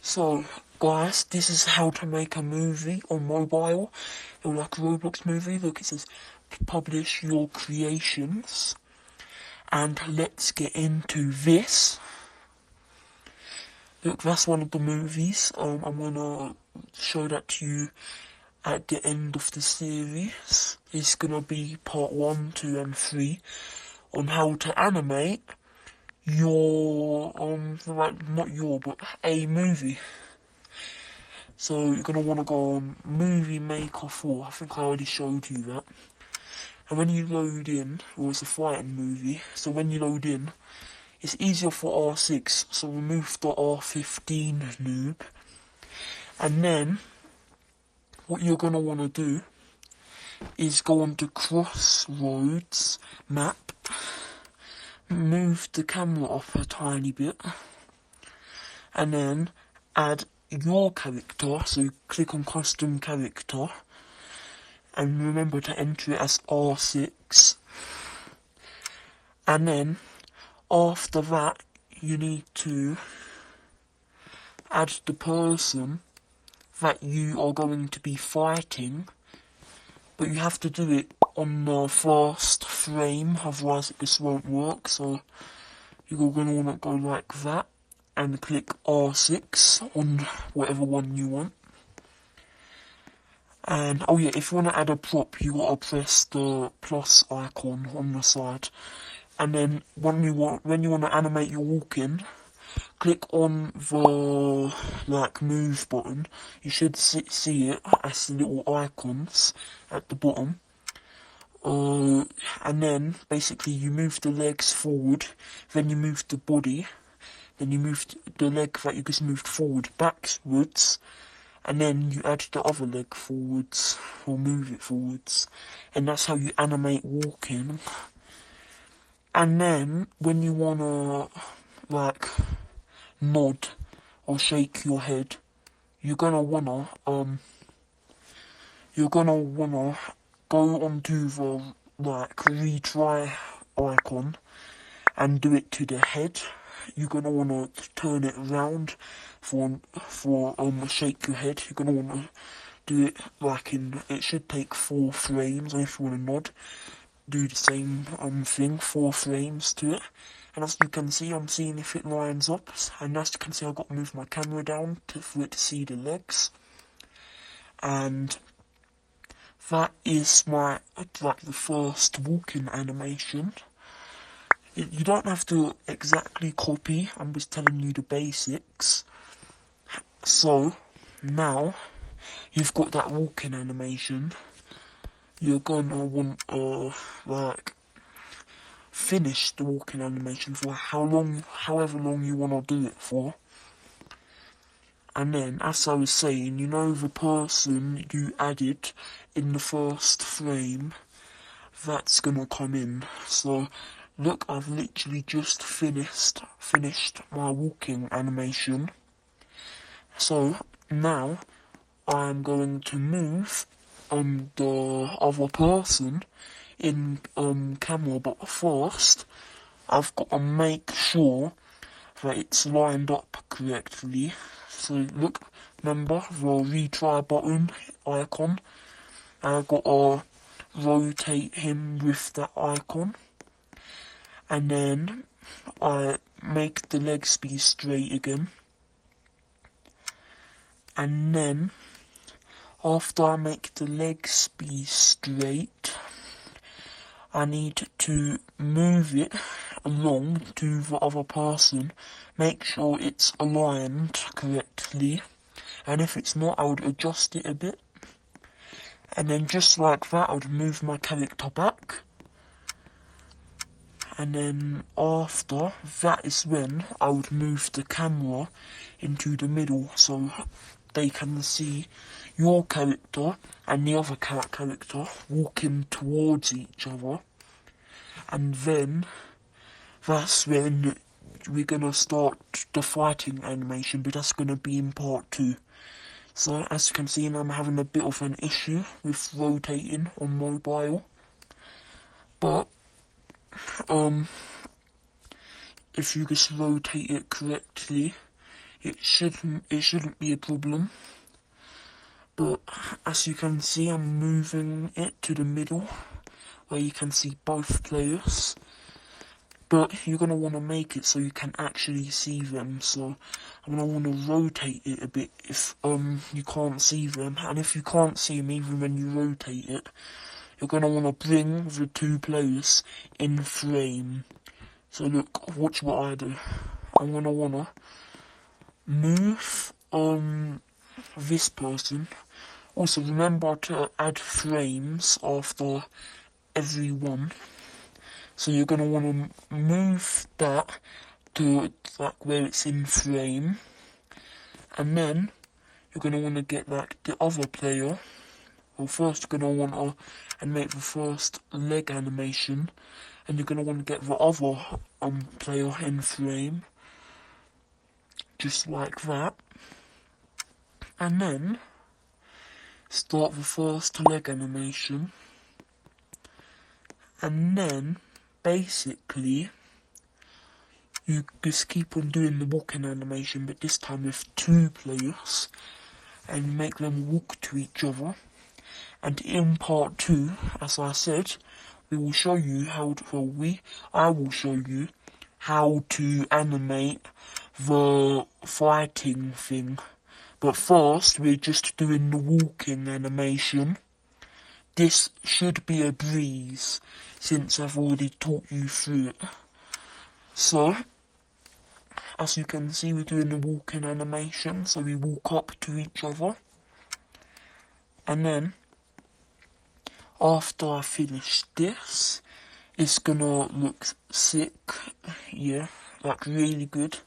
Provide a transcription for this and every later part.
So, guys, this is how to make a movie on mobile, or like a Roblox movie. Look, it says publish your creations. And let's get into this. Look, that's one of the movies. I'm gonna show that to you at the end of the series. It's gonna be part 1, 2, and 3 on how to animate your, not your, but a movie. So you're going to want to go on Movie Maker 4, I think I already showed you that. And when you load in, well, it's a fighting movie, so when you load in, it's easier for R6, so remove the R15 noob. And then, what you're going to want to do is go on to Crossroads map, move the camera up a tiny bit, and then add your character, so click on custom character, and remember to enter it as R6, and then after that you need to add the person that you are going to be fighting, but you have to do it on the first frame, otherwise it just won't work. So you're going to want to go like that and click R6 on whatever one you want. And oh yeah, if you want to add a prop, you gotta press the plus icon on the side. And then when you want to animate your walking, click on the move button. You should see it as the little icons at the bottom. And then basically you move the legs forward, then you move the body, then you move the leg that you just moved forward backwards, and then you add the other leg forwards, or move it forwards, and that's how you animate walking. And then, when you wanna, nod, or shake your head, you're gonna wanna go onto the, retry icon, and do it to the head. You're gonna wanna turn it around for shake your head. You're gonna wanna do it it should take 4 frames, and if you wanna nod, do the same thing, 4 frames to it. And as you can see, I'm seeing if it lines up, and as you can see, I've got to move my camera down for it to see the legs. And that is my, the first walking animation. You don't have to exactly copy, I'm just telling you the basics. So, now, you've got that walking animation, you're gonna want finish the walking animation for however long you wanna do it for. And then, as I was saying, you know the person you added in the first frame, that's gonna come in. So, look, I've literally just finished my walking animation. So, now, I'm going to move the other person in camera, but first, I've got to make sure that it's lined up correctly. So look, remember the retry button icon, I've got to rotate him with that icon, and then I make the legs be straight again, and then after I make the legs be straight, I need to move it along to the other person, make sure it's aligned correctly, and if it's not, I would adjust it a bit, and then just like that, I would move my character back, and then after, that is when I would move the camera into the middle, so they can see your character and the other character walking towards each other. And then that's when we're gonna start the fighting animation, but that's gonna be in part 2. So as you can see, I'm having a bit of an issue with rotating on mobile, but if you just rotate it correctly, it shouldn't be a problem. But as you can see, I'm moving it to the middle where you can see both players. But you're going to want to make it so you can actually see them. So I'm going to want to rotate it a bit if you can't see them. And if you can't see them even when you rotate it, you're going to want to bring the two players in frame. So look, watch what I do. I'm going to want to move this person. Also remember to add frames after every one. So you're going to want to move that to like where it's in frame. And then you're going to want to get like the other player. Well, first you're going to want to animate the first leg animation. And you're going to want to get the other player in frame. Just like that. And then start the first leg animation. And then basically you just keep on doing the walking animation, but this time with two players, and make them walk to each other. And in part 2, as I said, we will show you how to, I will show you how to animate the fighting thing. But first, we're just doing the walking animation. This should be a breeze, since I've already taught you through it. So, as you can see, we're doing the walking animation, so we walk up to each other. And then, after I finish this, it's gonna look sick, yeah, like really good.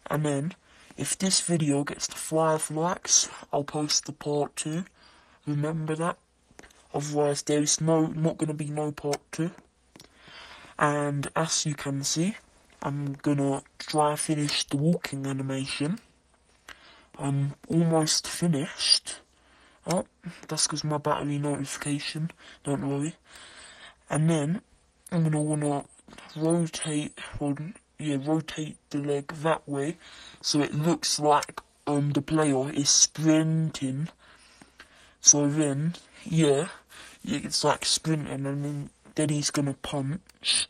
And then, if this video gets to 5 likes, I'll post the part 2. Remember that. Otherwise, there is not gonna be no part 2. And as you can see, I'm gonna try to finish the walking animation. I'm almost finished. Oh, that's because my battery notification, don't worry. And then, I'm gonna wanna rotate the leg that way, so it looks like the player is sprinting. So then, yeah, it's like sprinting, and then he's gonna punch.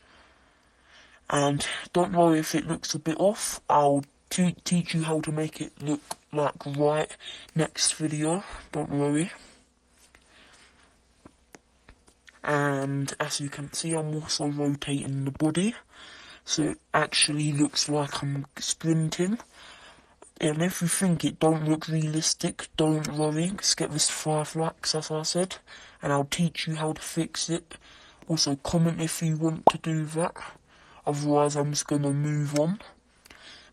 And don't worry if it looks a bit off, I'll teach you how to make it look like right next video, don't worry. And as you can see, I'm also rotating the body, so it actually looks like I'm sprinting. And if you think it don't look realistic, don't worry, just get this 5 likes as I said, and I'll teach you how to fix it. Also comment if you want to do that, otherwise I'm just going to move on.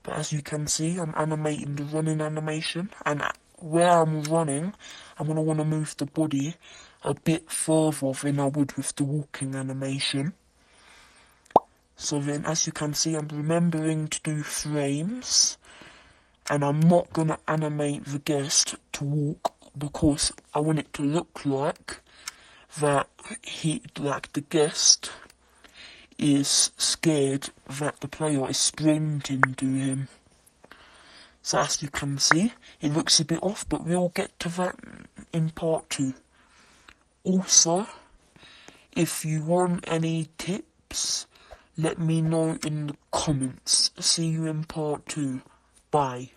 But as you can see, I'm animating the running animation, and where I'm running, I'm going to want to move the body a bit further than I would with the walking animation. So then, as you can see, I'm remembering to do frames, and I'm not going to animate the guest to walk, because I want it to look like that the guest is scared that the player is sprinting to him. So as you can see, it looks a bit off, but we'll get to that in part 2. Also, if you want any tips, let me know in the comments. See you in part 2. Bye.